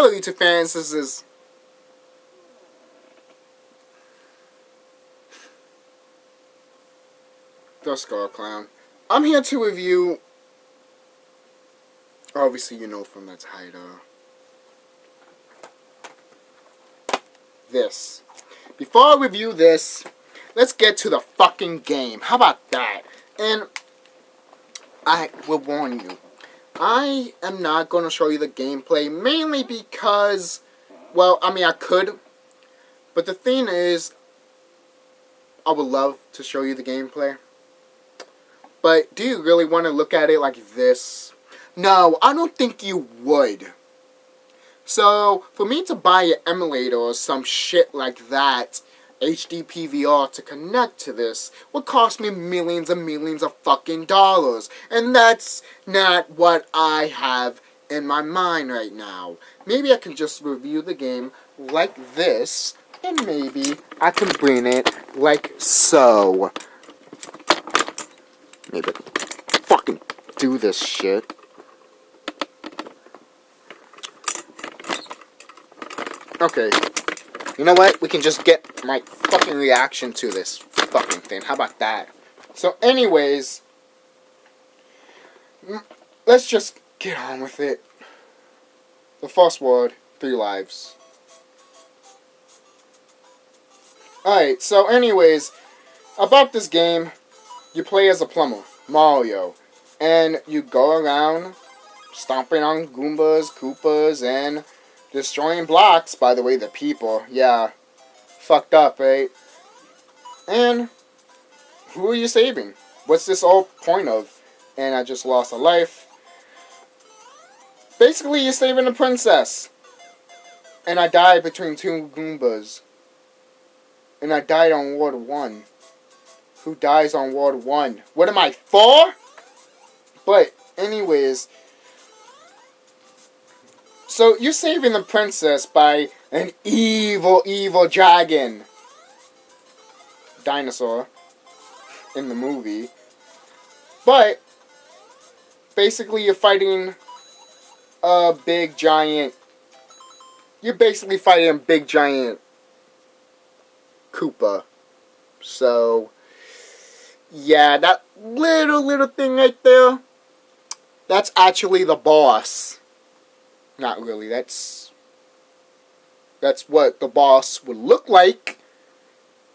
Hello YouTube fans, this is TheSkullKlown. I'm here to review, obviously you know from the title, this. Before I review this, let's get to the fucking game. How about that? And I will warn you, I am not going to show you the gameplay, mainly because, well, I mean I could, but the thing is, I would love to show you the gameplay. But do you really want to look at it like this? No, I don't think you would. So, for me to buy an emulator or some shit like that, HD PVR to connect to this, would cost me millions and millions of fucking dollars. And that's not what I have in my mind right now. Maybe I can just review the game like this, and maybe I can bring it like so. Maybe I can fucking do this shit. Okay. You know what? We can just get my fucking reaction to this fucking thing. How about that? So anyways, let's just get on with it. The first word, 3 lives. Alright, so anyways, about this game, you play as a plumber, Mario, and you go around stomping on Goombas, Koopas, and destroying blocks. By the way, the people, yeah, fucked up, right? And who are you saving? What's this all point of? And I just lost a life. Basically, you're saving a princess. And I died between 2 Goombas. And I died on Ward 1. Who dies on Ward 1? What am I, 4? But, anyways, so you're saving the princess by an evil, evil dragon. Dinosaur. In the movie. But, basically you're fighting a big giant. You're basically fighting a big giant Koopa. So, yeah, that little thing right there, that's actually the boss. Not really, that's what the boss would look like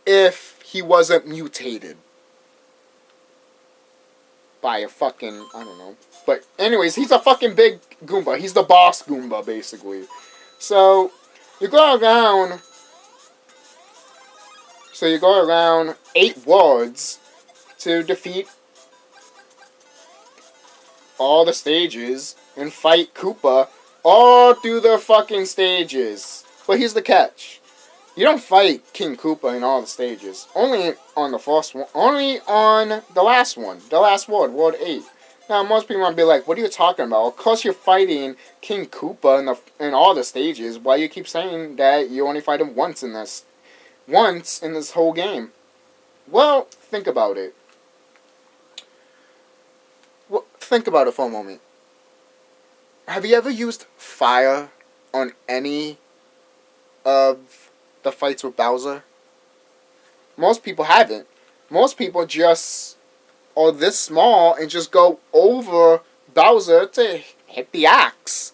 if he wasn't mutated by a fucking, I don't know. But anyways, he's a fucking big Goomba. He's the boss Goomba, basically. So, you go around 8 wards to defeat all the stages and fight Koopa all through the fucking stages. But here's the catch. You don't fight King Koopa in all the stages. Only on the first one. Only on the last one. The last ward, Ward 8. Now, most people might be like, what are you talking about? Of course you're fighting King Koopa in all the stages. Why you keep saying that you only fight him once in this whole game? Well, think about it. Well, think about it for a moment. Have you ever used fire on any of the fights with Bowser? Most people haven't. Most people just are this small and just go over Bowser to hit the axe.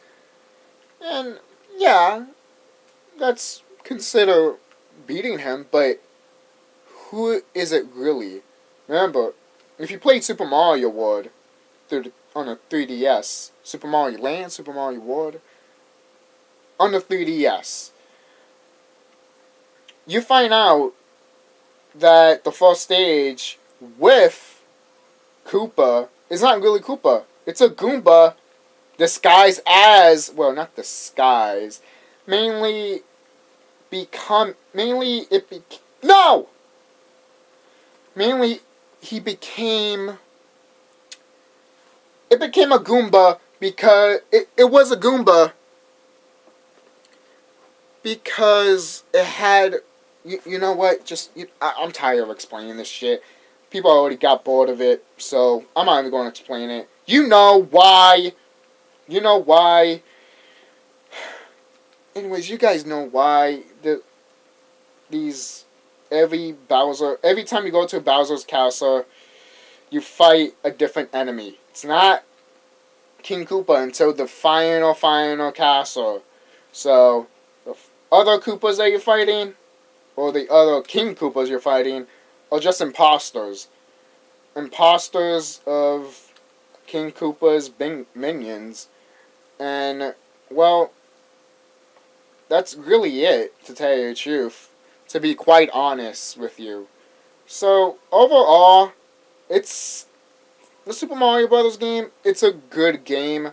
And yeah, that's considered beating him, but who is it really? Remember, if you played Super Mario World on a 3DS, Super Mario Land, Super Mario World, on the 3DS, you find out that the first stage with Koopa is not really Koopa. It's a Goomba disguised as, well, not disguised, mainly he became a Goomba because it was a Goomba because it had, you know what, I'm tired of explaining this shit. People already got bored of it, so I'm not even going to explain it. You know why anyways, you guys know why every time you go to Bowser's castle, you fight a different enemy. It's not King Koopa until the final castle. So, the other Koopas that you're fighting, or the other King Koopas you're fighting, are just imposters. Imposters of King Koopa's minions. And, well, that's really it, to tell you the truth. To be quite honest with you. So, overall, it's the Super Mario Bros. Game. It's a good game.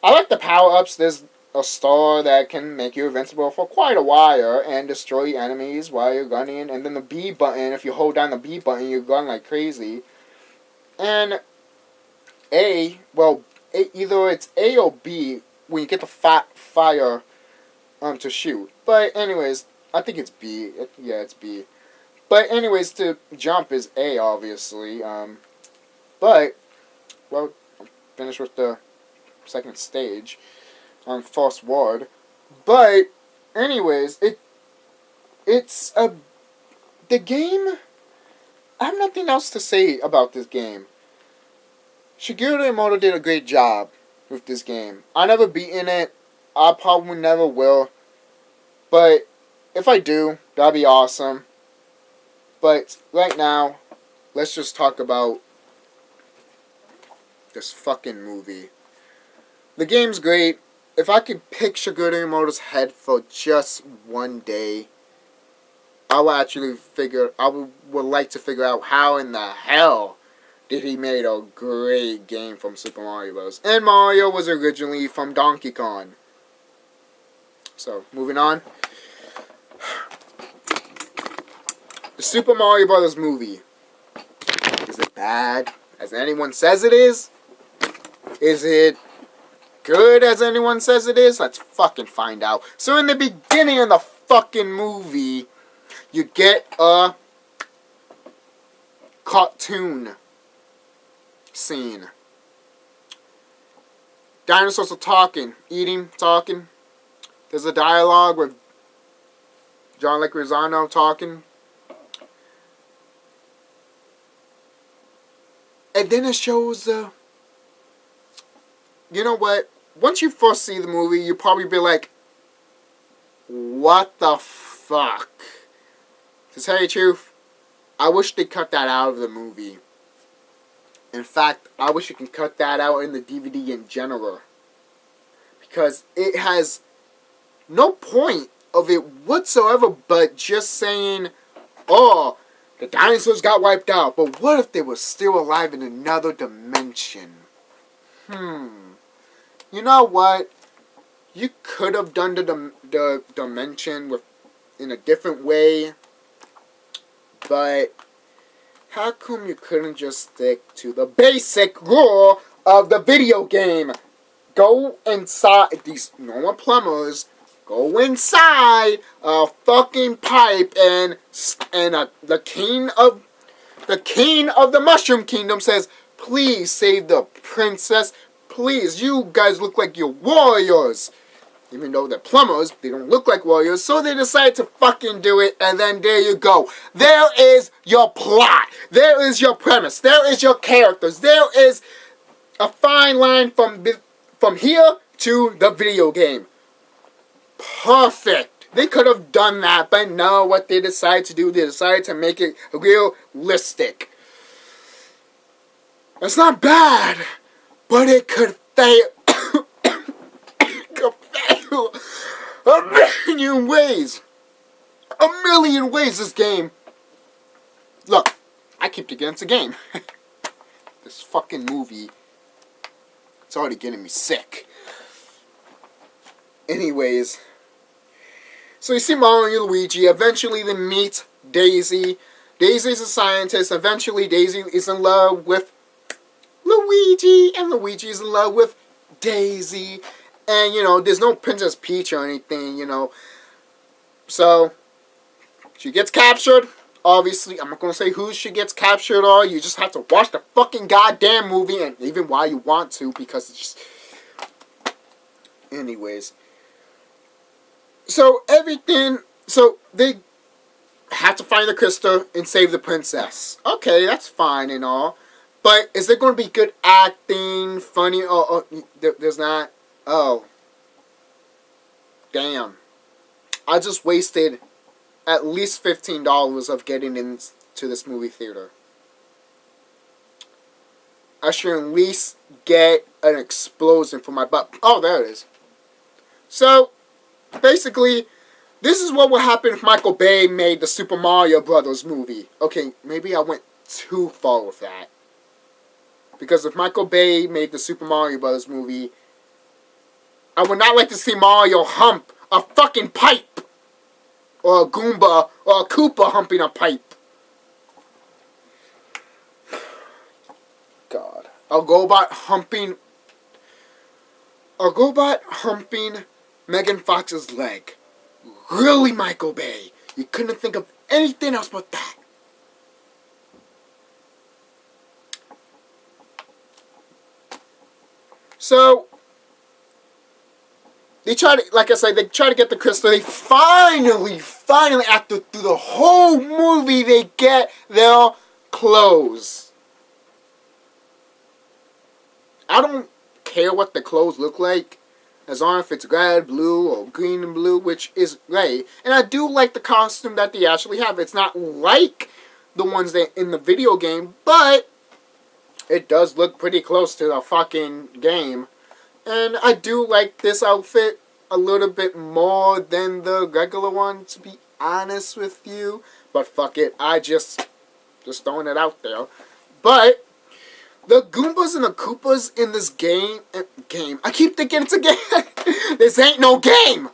I like the power-ups. There's a star that can make you invincible for quite a while and destroy enemies while you're gunning. And then the B button, if you hold down the B button, you gun like crazy. And either it's A or B when you get the fire to shoot. But anyways, I think it's B. Yeah, it's B. But anyways, to jump is A, obviously. But, well, I'm finished with the second stage on False Ward. But, anyways, the game, I have nothing else to say about this game. Shigeru Miyamoto did a great job with this game. I never beaten it. I probably never will. But, if I do, that'd be awesome. But, right now, let's just talk about this fucking movie. The game's great. If I could pick Shigeru Miyamoto's head for just one day, I would like to figure out how in the hell did he made a great game from Super Mario Bros. And Mario was originally from Donkey Kong. So, moving on. The Super Mario Bros. Movie. Is it bad as anyone says it is? Is it good as anyone says it is? Let's fucking find out. So in the beginning of the fucking movie, you get a cartoon scene. Dinosaurs are talking, eating, talking. There's a dialogue with John Leguizamo talking. And then it shows you know what? Once you first see the movie, you'll probably be like, what the fuck? To tell you the truth, I wish they cut that out of the movie. In fact, I wish you can cut that out in the DVD in general. Because it has no point of it whatsoever but just saying, oh, the dinosaurs got wiped out. But what if they were still alive in another dimension? You know what? You could have done the dimension in a different way. But how come you couldn't just stick to the basic rule of the video game? Go inside, these normal plumbers, go inside a fucking pipe and the king of the Mushroom Kingdom says, please save the princess. Please, you guys look like you're warriors. Even though they're plumbers, they don't look like warriors, so they decide to fucking do it, and then there you go. There is your plot. There is your premise. There is your characters. There is a fine line from here to the video game. Perfect. They could have done that, but no, what they decided to do, they decided to make it realistic. It's not bad, but it could fail. A million ways. A million ways this game. Look, I keep against the game. This fucking movie, it's already getting me sick. Anyways, so you see Mario and Luigi. Eventually they meet Daisy. Daisy's a scientist. Eventually Daisy is in love with Luigi, and Luigi's in love with Daisy. And, you know, there's no Princess Peach or anything, you know. So, she gets captured. Obviously, I'm not going to say who she gets captured or. You just have to watch the fucking goddamn movie. And even while you want to, because it's just... Anyways. So everything, so they have to find the crystal and save the princess. Okay, that's fine and all. But is there going to be good acting, funny, or there's not? Oh. Damn. I just wasted at least $15 of getting into this movie theater. I should at least get an explosion for my butt. Oh, there it is. So, basically, this is what would happen if Michael Bay made the Super Mario Brothers movie. Okay, maybe I went too far with that. Because if Michael Bay made the Super Mario Brothers movie, I would not like to see Mario hump a fucking pipe. Or a Goomba or a Koopa humping a pipe. God. A robot humping Megan Fox's leg. Really, Michael Bay? You couldn't think of anything else but that. So, they try to, like I said, they try to get the crystal. They finally, after through the whole movie, they get their clothes. I don't care what the clothes look like, as long as it's red, blue, or green and blue, which is great. And I do like the costume that they actually have. It's not like the ones that in the video game, but it does look pretty close to the fucking game. And I do like this outfit a little bit more than the regular one, to be honest with you. But fuck it, I just throwing it out there. But the Goombas and the Koopas in this game, I keep thinking it's a game. This ain't no game.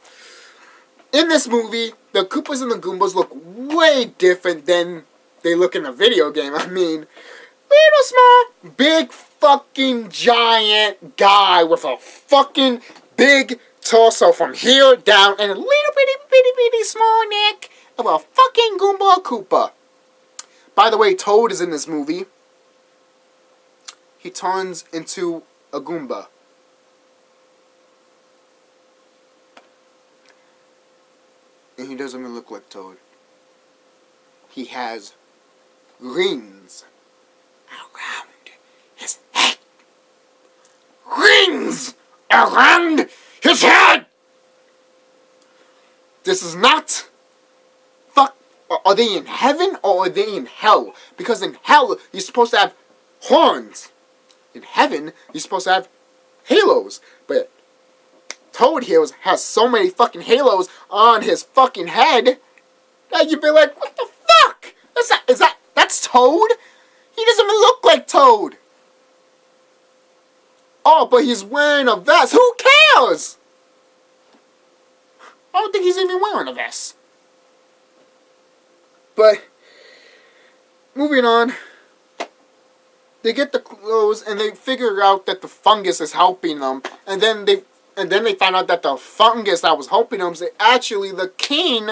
In this movie, the Koopas and the Goombas look way different than they look in the video game. I mean, little small, big fucking giant guy with a fucking big torso from here down and a little bitty small neck of a fucking Goomba or Koopa. By the way, Toad is in this movie. He turns into a Goomba. And he doesn't even look like Toad. He has rings around his head. Rings around his head! This is not... Fuck. Are they in heaven or are they in hell? Because in hell, you're supposed to have horns. In heaven, you're supposed to have halos. But Toad here has so many fucking halos on his fucking head that you'd be like, what the fuck? That's Toad? He doesn't even look like Toad. Oh, but he's wearing a vest. Who cares? I don't think he's even wearing a vest. But, moving on. They get the clothes and they figure out that the fungus is helping them. And then they find out that the fungus that was helping them is actually the king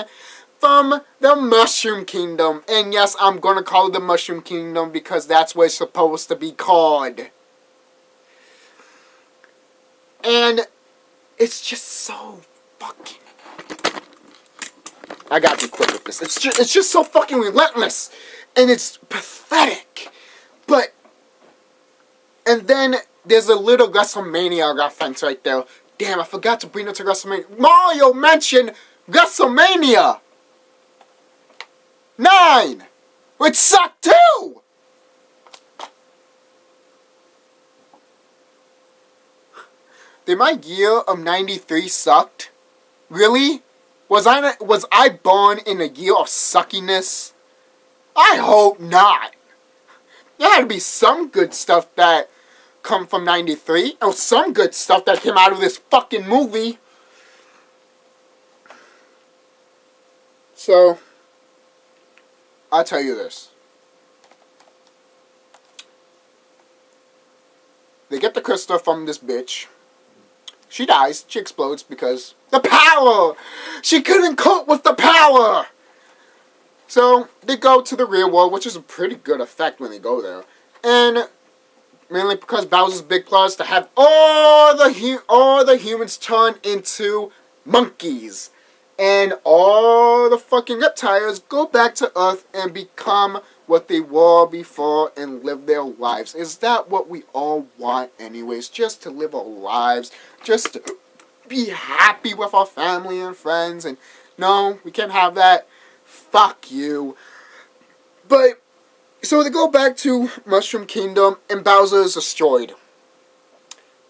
from the Mushroom Kingdom. And yes, I'm going to call it the Mushroom Kingdom because that's what it's supposed to be called. And it's just so fucking... I gotta be quick with this. It's just so fucking relentless. And it's pathetic. But... And then there's a little WreslteMania reference right there. Damn, I forgot to bring it to WreslteMania. Mario mentioned WreslteMania 9! Which sucked too! Did my year of 93 sucked? Really? Was I born in a year of suckiness? I hope not. There had to be some good stuff that come from 93. Or some good stuff that came out of this fucking movie. So, I'll tell you this. They get the crystal from this bitch. She dies. She explodes because the power! She couldn't cope with the power! So, they go to the real world, which is a pretty good effect when they go there. And, mainly because Bowser's big plus to have all the humans turn into monkeys. and all the fucking reptiles go back to Earth and become what they were before and live their lives. Is that what we all want anyways? Just to live our lives, just to be happy with our family and friends, and no, we can't have that. Fuck you. But, so they go back to Mushroom Kingdom, and Bowser is destroyed.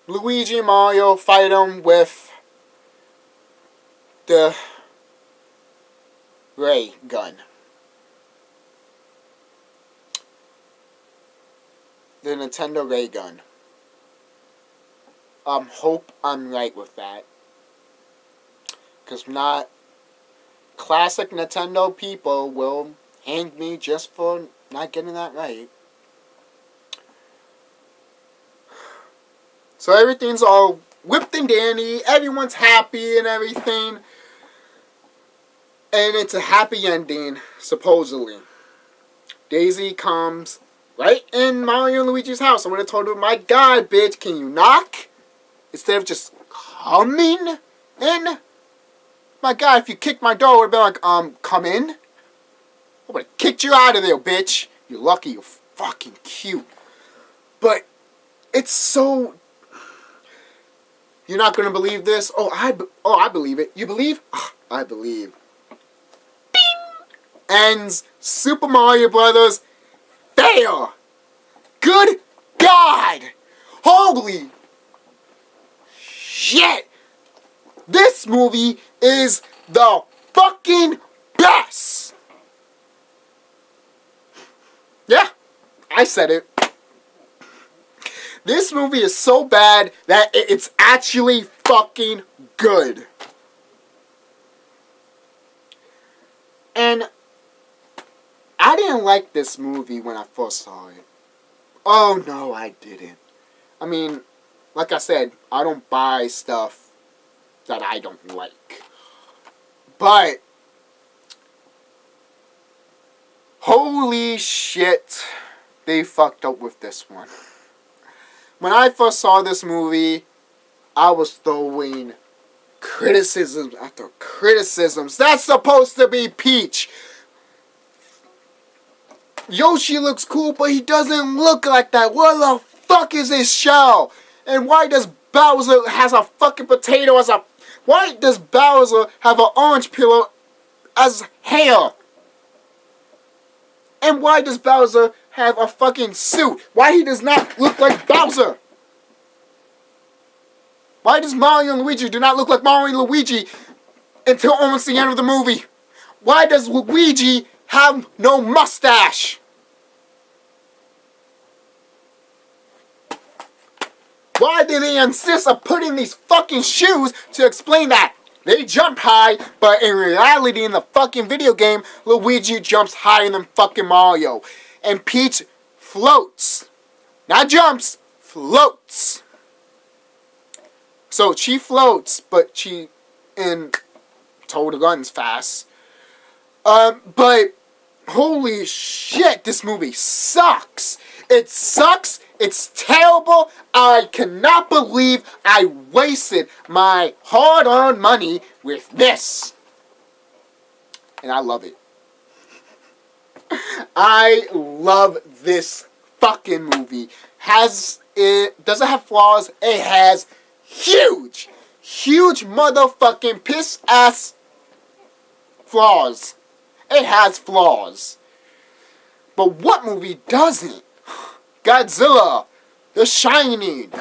Luigi and Mario fight him with the ray gun. The Nintendo ray gun. Hope I'm right with that. Because not classic Nintendo people will hang me just for not getting that right. So everything's all whipped and dandy. Everyone's happy and everything. And it's a happy ending, supposedly. Daisy comes right in Mario and Luigi's house. I would have told her, my God, bitch, can you knock? Instead of just coming in. My God, if you kicked my door, I would have been like, come in? I would have kicked you out of there, bitch. You're lucky you're fucking cute. But it's so... You're not going to believe this? I believe it. You believe? I believe. Ding! Ends Super Mario Brothers fail. Good God! Holy shit! This movie is the fucking best! Yeah, I said it. This movie is so bad that it's actually fucking good. And I didn't like this movie when I first saw it. Oh no, I didn't. I mean, like I said, I don't buy stuff that I don't like. But holy shit, they fucked up with this one. When I first saw this movie, I was throwing criticisms after criticisms. That's supposed to be Peach. Yoshi looks cool, but he doesn't look like that. What the fuck is his shell? And why does Bowser has a fucking potato as a... Why does Bowser have an orange pillow as hair? And why does Bowser have a fucking suit? Why he does not look like Bowser? Why does Mario and Luigi do not look like Mario and Luigi until almost the end of the movie? Why does Luigi have no mustache? Why do they insist on putting these fucking shoes to explain that? They jump high, but in reality, in the fucking video game, Luigi jumps higher than fucking Mario. And Peach floats. Not jumps, floats. So she floats, but she tow the guns fast. But holy shit, this movie sucks. It sucks. It's terrible. I cannot believe I wasted my hard-earned money with this. And I love it. I love this fucking movie. Does it have flaws? It has huge motherfucking piss-ass flaws. It has flaws. But what movie doesn't? Godzilla, The Shining,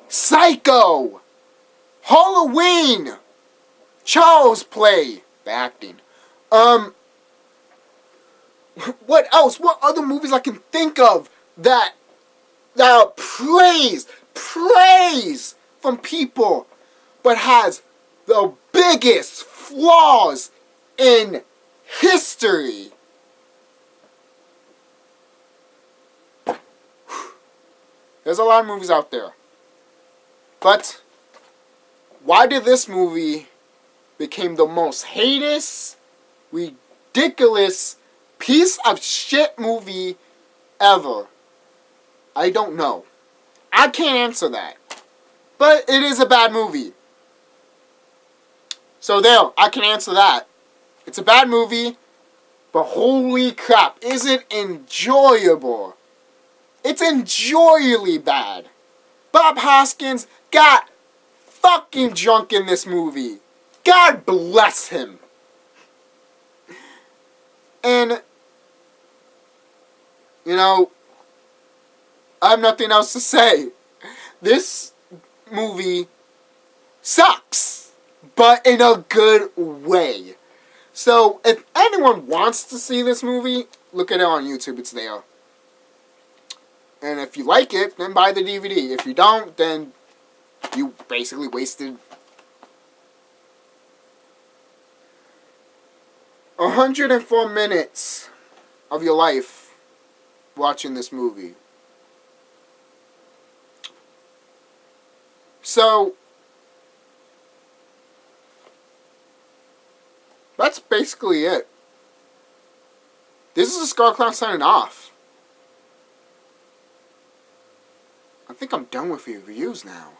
Psycho, Halloween, Child's Play, the acting. What else? What other movies I can think of that are praise from people, but has the biggest flaws in history? There's a lot of movies out there. But why did this movie become the most heinous, ridiculous piece of shit movie ever? I don't know. I can't answer that. But it is a bad movie. So there, I can answer that. It's a bad movie, but holy crap, is it enjoyable? It's enjoyably bad. Bob Hoskins got fucking drunk in this movie. God bless him. And, you know, I have nothing else to say. This movie sucks, but in a good way. So, if anyone wants to see this movie, look at it on YouTube. It's there. And if you like it, then buy the DVD. If you don't, then you basically wasted 104 minutes of your life watching this movie. So, that's basically it. This is the TheSkullKlown signing off. I think I'm done with reviews now.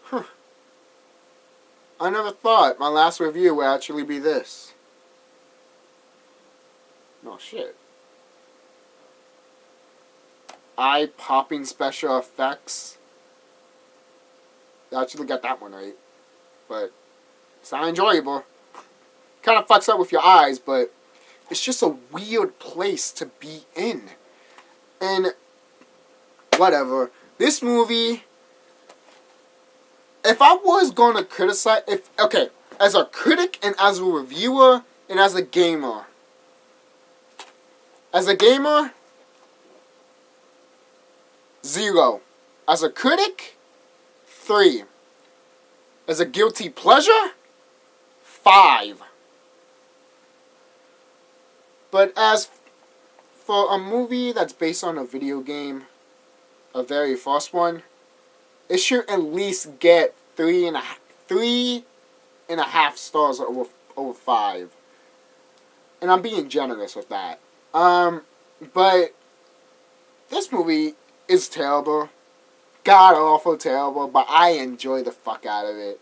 Huh. I never thought my last review would actually be this. No shit. Eye-popping special effects. I actually got that one right. But it's not enjoyable. Kind of fucks up with your eyes, but it's just a weird place to be in. And whatever. This movie, if I was going to criticize, as a critic and as a reviewer and as a gamer. As a gamer, 0. As a critic, 3. As a guilty pleasure, 5. But as for a movie that's based on a video game, a very first one, it should at least get 3.5 stars over 5. And I'm being generous with that. But this movie is terrible. God awful terrible, but I enjoy the fuck out of it.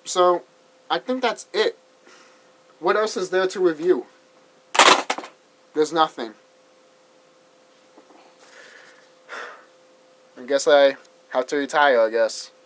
So, I think that's it. What else is there to review? There's nothing. I guess I have to retire, I guess.